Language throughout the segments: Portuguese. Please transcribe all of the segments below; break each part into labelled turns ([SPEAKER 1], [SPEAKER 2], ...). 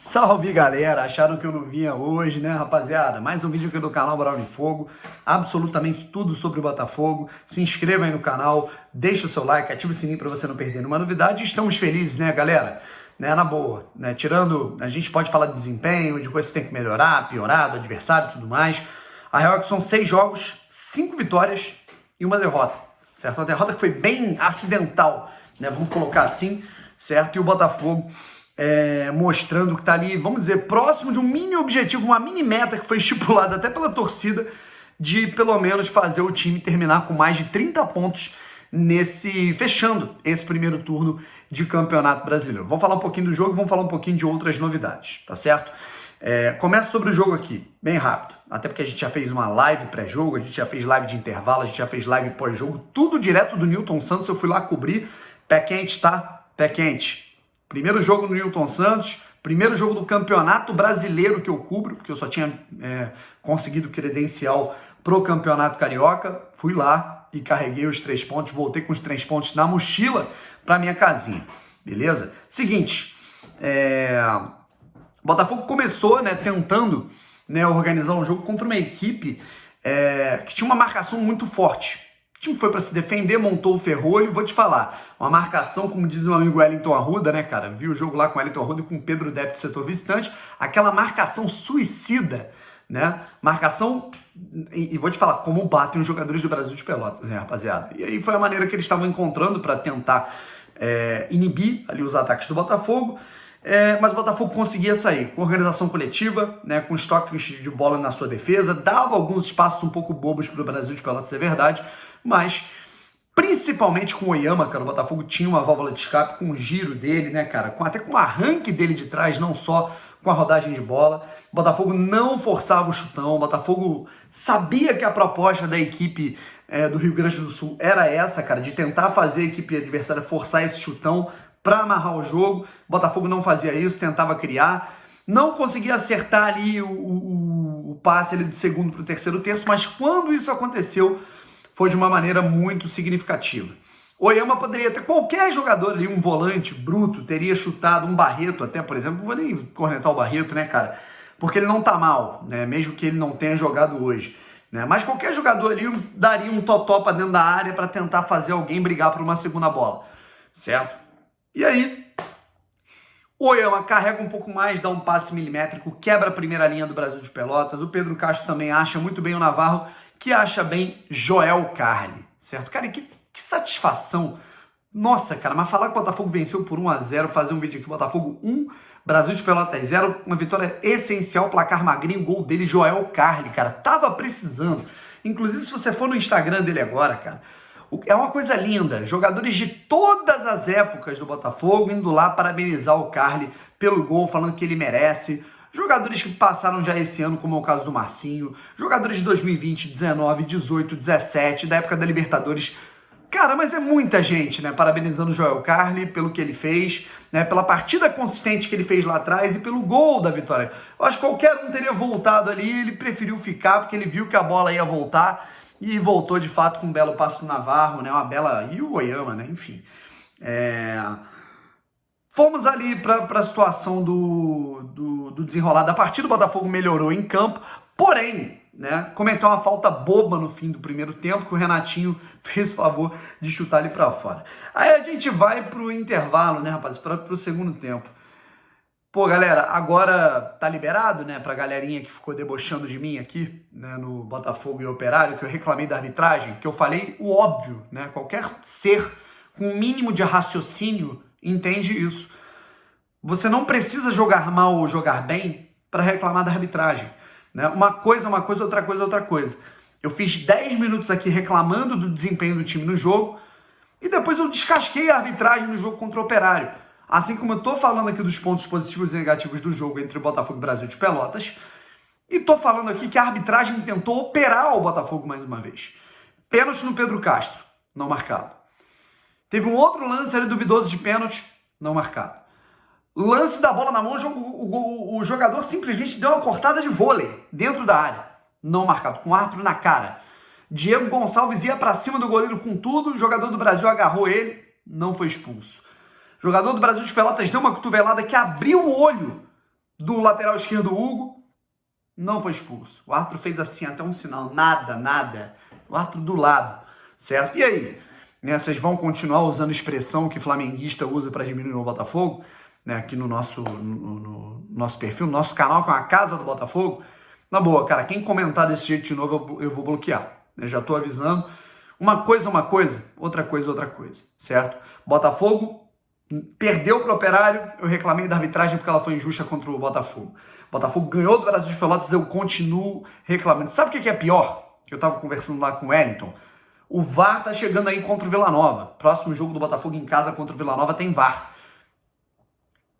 [SPEAKER 1] Salve galera, acharam que eu não vinha hoje, né rapaziada? Mais um vídeo aqui do canal Boral de Fogo, absolutamente tudo sobre o Botafogo. Se inscreva aí no canal, deixa o seu like, ativa o sininho para você não perder nenhuma novidade. Estamos felizes, né galera? Né, na boa, né? Tirando, a gente pode falar de desempenho, de coisas que tem que melhorar, piorar, do adversário e tudo mais. A real é que são 6 jogos, 5 vitórias e uma derrota, certo? Uma derrota que foi bem acidental, né? Vamos colocar assim, certo? E o Botafogo mostrando que está ali, vamos dizer, próximo de um mini objetivo, uma mini meta que foi estipulada até pela torcida, de pelo menos fazer o time terminar com mais de 30 pontos fechando esse primeiro turno de Campeonato Brasileiro. Vamos falar um pouquinho do jogo, vamos falar um pouquinho de outras novidades, tá certo? Começa sobre o jogo aqui, bem rápido, até porque a gente já fez uma live pré-jogo, a gente já fez live de intervalo, a gente já fez live pós-jogo, tudo direto do Newton Santos. Eu fui lá cobrir, pé quente, tá? Pé quente. Primeiro jogo no Newton Santos, primeiro jogo do Campeonato Brasileiro que eu cubro, porque eu só tinha conseguido credencial pro Campeonato Carioca. Fui lá e carreguei os 3 pontos, voltei com os 3 pontos na mochila para minha casinha, beleza? Seguinte, o Botafogo começou, né, tentando, né, organizar um jogo contra uma equipe que tinha uma marcação muito forte. O time foi para se defender, montou o ferrolho. Vou te falar, uma marcação, como diz o meu amigo Wellington Arruda, né, cara? Vi o jogo lá com o Wellington Arruda e com o Pedro Depp do setor visitante. Aquela marcação suicida, né? Marcação, e vou te falar, como batem os jogadores do Brasil de Pelotas, né, rapaziada? E aí foi a maneira que eles estavam encontrando para tentar inibir ali os ataques do Botafogo. Mas o Botafogo conseguia sair com organização coletiva, né, com estoque de bola na sua defesa, dava alguns espaços um pouco bobos para o Brasil de Pelotas, é verdade, mas principalmente com o Oyama, cara, o Botafogo tinha uma válvula de escape com o giro dele, né, cara, até com o arranque dele de trás, não só com a rodagem de bola. O Botafogo não forçava o chutão, o Botafogo sabia que a proposta da equipe do Rio Grande do Sul era essa, cara, de tentar fazer a equipe adversária forçar esse chutão para amarrar o jogo. O Botafogo não fazia isso, tentava criar, não conseguia acertar ali o passe ali do segundo para o terceiro terço, mas quando isso aconteceu, foi de uma maneira muito significativa. O Oyama poderia ter, qualquer jogador ali, um volante bruto, teria chutado, um Barreto até, por exemplo, não vou nem cornetar o Barreto, né, cara, porque ele não tá mal, né, mesmo que ele não tenha jogado hoje, né, mas qualquer jogador ali daria um totó para dentro da área para tentar fazer alguém brigar por uma segunda bola, certo? E aí, o Oyama carrega um pouco mais, dá um passe milimétrico, quebra a primeira linha do Brasil de Pelotas. O Pedro Castro também acha muito bem o Navarro, que acha bem Joel Carli, certo? Cara, que satisfação. Nossa, cara, mas falar que o Botafogo venceu por 1-0, fazer um vídeo aqui, Botafogo 1, Brasil de Pelotas 0, uma vitória essencial, placar magrinho, gol dele, Joel Carli, cara, tava precisando. Inclusive, se você for no Instagram dele agora, cara, é uma coisa linda, jogadores de todas as épocas do Botafogo indo lá parabenizar o Carli pelo gol, falando que ele merece. Jogadores que passaram já esse ano, como é o caso do Marcinho, jogadores de 2020, 19, 18, 17, da época da Libertadores. Cara, mas é muita gente, né, parabenizando o Joel Carli pelo que ele fez, né, pela partida consistente que ele fez lá atrás e pelo gol da vitória. Eu acho que qualquer um teria voltado ali, ele preferiu ficar porque ele viu que a bola ia voltar. E voltou, de fato, com um belo passo do Navarro, né? Uma bela... E o Oyama, né? Enfim. Fomos ali para a situação do desenrolar da partida. O Botafogo melhorou em campo. Porém, né? Cometeu uma falta boba no fim do primeiro tempo, que o Renatinho fez o favor de chutar ali para fora. Aí a gente vai pro intervalo, né, rapaz? Para o segundo tempo. Pô, galera, agora tá liberado, né, pra galerinha que ficou debochando de mim aqui, né, no Botafogo e Operário, que eu reclamei da arbitragem, que eu falei o óbvio, né, qualquer ser com um mínimo de raciocínio entende isso. Você não precisa jogar mal ou jogar bem para reclamar da arbitragem, né, uma coisa, outra coisa, outra coisa. Eu fiz 10 minutos aqui reclamando do desempenho do time no jogo e depois eu descasquei a arbitragem no jogo contra o Operário. Assim como eu tô falando aqui dos pontos positivos e negativos do jogo entre o Botafogo e o Brasil de Pelotas, e tô falando aqui que a arbitragem tentou operar o Botafogo mais uma vez. Pênalti no Pedro Castro, não marcado. Teve um outro lance ali duvidoso de pênalti, não marcado. Lance da bola na mão, o jogador simplesmente deu uma cortada de vôlei dentro da área, não marcado, com o árbitro na cara. Diego Gonçalves ia pra cima do goleiro com tudo, o jogador do Brasil agarrou ele, não foi expulso. O jogador do Brasil de Pelotas deu uma cotovelada que abriu o olho do lateral esquerdo Hugo, não foi expulso. O árbitro fez assim, até um sinal, nada. O árbitro do lado, certo? E aí? Né, vocês vão continuar usando expressão que flamenguista usa para diminuir o Botafogo? Né, aqui no nosso perfil, no nosso canal, com a Casa do Botafogo? Na boa, cara, quem comentar desse jeito de novo, eu vou bloquear. Eu já tô avisando. Uma coisa, outra coisa, certo? Botafogo perdeu pro Operário, eu reclamei da arbitragem porque ela foi injusta contra o Botafogo. Botafogo ganhou do Brasil de Pelotas, eu continuo reclamando. Sabe o que é pior? Que eu tava conversando lá com o Wellington. O VAR tá chegando aí contra o Vila Nova. Próximo jogo do Botafogo em casa contra o Vila Nova tem VAR.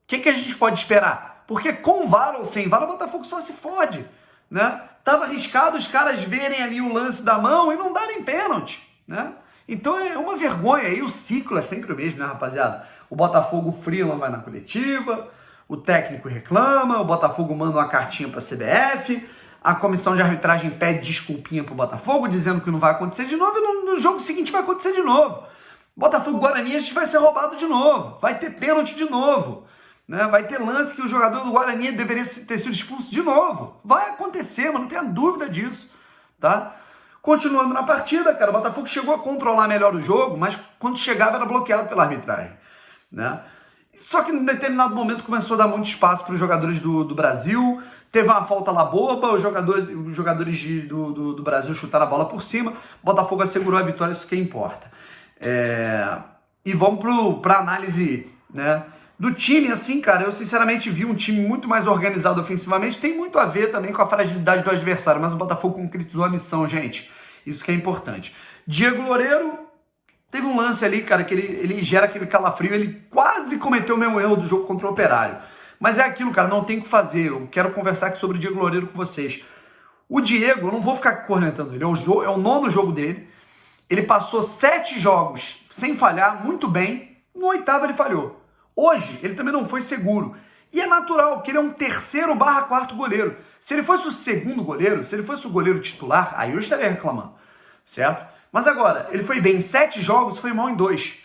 [SPEAKER 1] O que a gente pode esperar? Porque com VAR ou sem VAR, o Botafogo só se fode, né? Tava arriscado os caras verem ali o lance da mão e não darem pênalti, né? Então é uma vergonha. E o ciclo é sempre o mesmo, né, rapaziada? O Botafogo Freeland vai na coletiva, o técnico reclama, o Botafogo manda uma cartinha pra CBF, a comissão de arbitragem pede desculpinha pro Botafogo, dizendo que não vai acontecer de novo, e no jogo seguinte vai acontecer de novo. Botafogo Guarani, a gente vai ser roubado de novo, vai ter pênalti de novo, né? Vai ter lance que o jogador do Guarani deveria ter sido expulso de novo. Vai acontecer, mas não tenha dúvida disso, tá? Continuando na partida, cara, o Botafogo chegou a controlar melhor o jogo, mas quando chegava era bloqueado pela arbitragem, né? Só que em determinado momento começou a dar muito espaço para os jogadores do Brasil, teve uma falta lá boba, os jogadores do Brasil chutaram a bola por cima, o Botafogo assegurou a vitória, isso que importa. E vamos para análise, né, do time, assim, cara, eu sinceramente vi um time muito mais organizado ofensivamente, tem muito a ver também com a fragilidade do adversário, mas o Botafogo concretizou a missão, gente, isso que é importante. Diego Loureiro teve um lance ali, cara, que ele gera aquele calafrio, ele quase cometeu o mesmo erro do jogo contra o Operário. Mas é aquilo, cara, não tem o que fazer. Eu quero conversar aqui sobre o Diego Loureiro com vocês. O Diego, eu não vou ficar cornetando ele, é o nono jogo dele. Ele passou 7 jogos sem falhar, muito bem. No 8º ele falhou. Hoje, ele também não foi seguro. E é natural, porque ele é um 3º/4º goleiro. Se ele fosse o segundo goleiro, se ele fosse o goleiro titular, aí eu estaria reclamando, certo? Mas agora, ele foi bem em 7 jogos, foi mal em 2,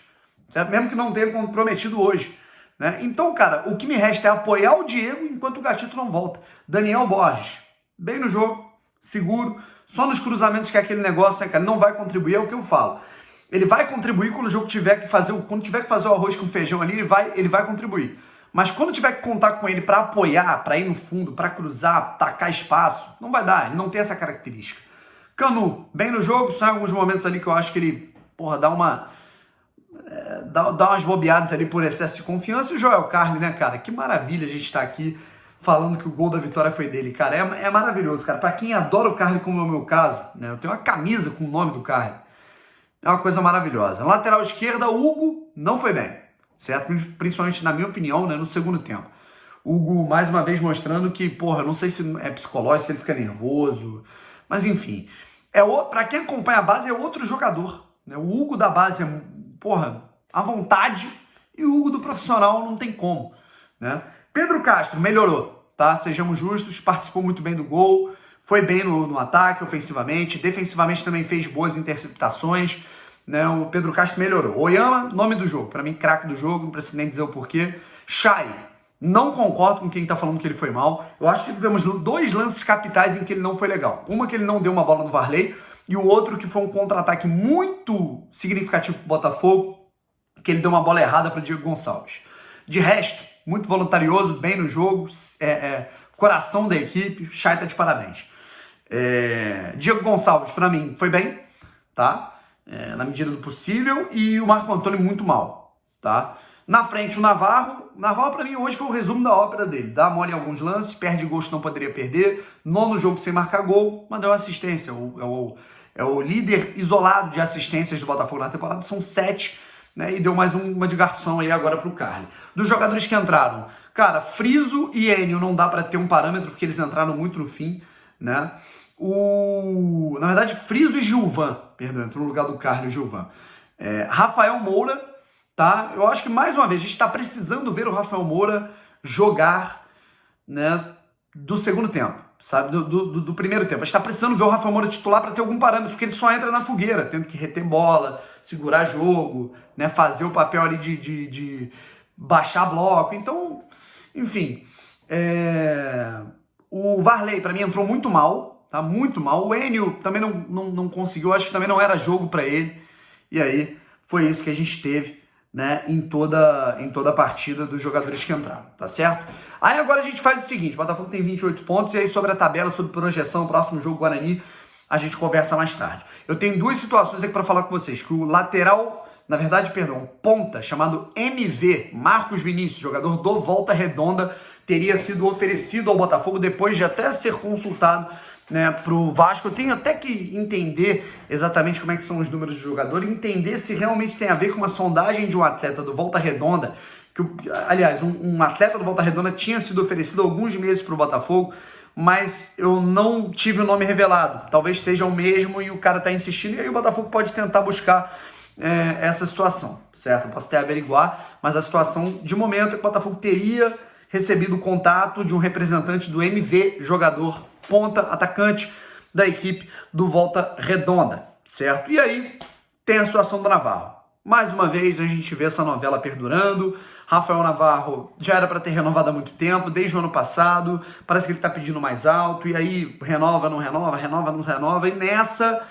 [SPEAKER 1] certo? Mesmo que não tenha comprometido hoje, né? Então, cara, o que me resta é apoiar o Diego enquanto o Gatito não volta. Daniel Borges, bem no jogo, seguro, só nos cruzamentos que é aquele negócio, né, cara? Não vai contribuir, é o que eu falo. Ele vai contribuir quando o jogo tiver que fazer, quando tiver que fazer o arroz com feijão ali, ele vai contribuir. Mas quando tiver que contar com ele para apoiar, para ir no fundo, para cruzar, tacar espaço, não vai dar, ele não tem essa característica. Canu, bem no jogo, só em alguns momentos ali que eu acho que ele, dá umas bobeadas ali por excesso de confiança. E o Joel Carli, né, cara, que maravilha a gente estar aqui falando que o gol da vitória foi dele, cara, é maravilhoso, cara. Para quem adora o Carli, como é o meu caso, né, eu tenho uma camisa com o nome do Carli, é uma coisa maravilhosa. Na lateral esquerda, o Hugo não foi bem, certo? Principalmente na minha opinião, né, no segundo tempo. O Hugo, mais uma vez, mostrando que, não sei se é psicológico, se ele fica nervoso, mas enfim, para quem acompanha a base é outro jogador, né? O Hugo da base é, à vontade, e o Hugo do profissional não tem como, né? Pedro Castro melhorou, tá? Sejamos justos, participou muito bem do gol, foi bem no ataque, ofensivamente, defensivamente também fez boas interceptações, né? O Pedro Castro melhorou. Oyama, nome do jogo, para mim craque do jogo, não preciso nem dizer o porquê. Chay, não concordo com quem está falando que ele foi mal. Eu acho que tivemos 2 lances capitais em que ele não foi legal. Uma que ele não deu uma bola no Varley, e o outro que foi um contra-ataque muito significativo para o Botafogo, que ele deu uma bola errada para o Diego Gonçalves. De resto, muito voluntarioso, bem no jogo, coração da equipe, Chay tá de parabéns. Diego Gonçalves, para mim, foi bem, tá? Na medida do possível, e o Marco Antônio muito mal, tá? Na frente, o Navarro. Navarro, para mim, hoje foi o resumo da ópera dele. Dá mole em alguns lances, perde gols que não poderia perder. 9º jogo sem marcar gol, mas deu assistência. É o líder isolado de assistências do Botafogo na temporada. São 7, né? E deu mais uma de garçom aí agora pro Carli. Dos jogadores que entraram, cara, Friso e Enio não dá para ter um parâmetro, porque eles entraram muito no fim, né? Na verdade, Friso e Gilvan, perdão, entrou no lugar do Carli o Gilvan. Rafael Moura, tá? Eu acho que, mais uma vez, a gente está precisando ver o Rafael Moura jogar, né, do segundo tempo, sabe? Do primeiro tempo. A gente está precisando ver o Rafael Moura titular para ter algum parâmetro, porque ele só entra na fogueira, tendo que reter bola, segurar jogo, né, fazer o papel ali de baixar bloco. Então, enfim, O Varley, para mim, entrou muito mal, tá? Muito mal. O Enio também não conseguiu, acho que também não era jogo para ele. E aí, foi isso que a gente teve, né, em toda a partida dos jogadores que entraram, tá certo? Aí agora a gente faz o seguinte, o Botafogo tem 28 pontos, e aí sobre a tabela, sobre projeção, próximo jogo Guarani, a gente conversa mais tarde. Eu tenho duas situações aqui para falar com vocês, que o lateral, na verdade, perdão, ponta, chamado MV, Marcos Vinícius, jogador do Volta Redonda, teria sido oferecido ao Botafogo depois de até ser consultado, né, para o Vasco. Eu tenho até que entender exatamente como é que são os números do jogador, entender se realmente tem a ver com uma sondagem de um atleta do Volta Redonda, que, aliás, um atleta do Volta Redonda tinha sido oferecido há alguns meses para o Botafogo, mas eu não tive o nome revelado. Talvez seja o mesmo e o cara está insistindo, e aí o Botafogo pode tentar buscar essa situação, certo? Eu posso até averiguar, mas a situação de momento é que o Botafogo teria recebido o contato de um representante do MV, jogador ponta, atacante da equipe do Volta Redonda, certo? E aí tem a situação do Navarro. Mais uma vez a gente vê essa novela perdurando. Rafael Navarro já era para ter renovado há muito tempo, desde o ano passado, parece que ele está pedindo mais alto, e aí renova, não renova, renova, não renova, e nessa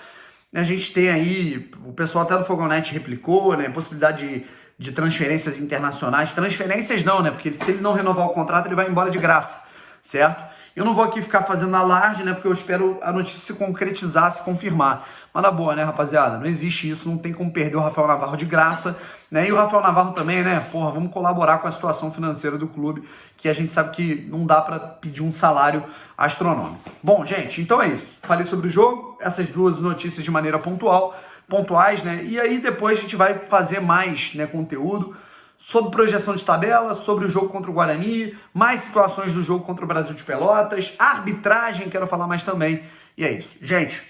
[SPEAKER 1] a gente tem aí, o pessoal até do Fogonete replicou, né, possibilidade de transferências internacionais. Transferências não, né? Porque se ele não renovar o contrato, ele vai embora de graça, certo? Eu não vou aqui ficar fazendo alarde, né? Porque eu espero a notícia se concretizar, se confirmar. Mas na boa, né, rapaziada? Não existe isso, não tem como perder o Rafael Navarro de graça, né? E o Rafael Navarro também, né? Porra, vamos colaborar com a situação financeira do clube, que a gente sabe que não dá pra pedir um salário astronômico. Bom, gente, então é isso. Falei sobre o jogo, essas duas notícias de maneira pontuais, né? E aí depois a gente vai fazer mais, né, conteúdo sobre projeção de tabela, sobre o jogo contra o Guarani, mais situações do jogo contra o Brasil de Pelotas, arbitragem, quero falar mais também. E é isso. Gente,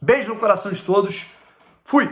[SPEAKER 1] beijo no coração de todos. Fui!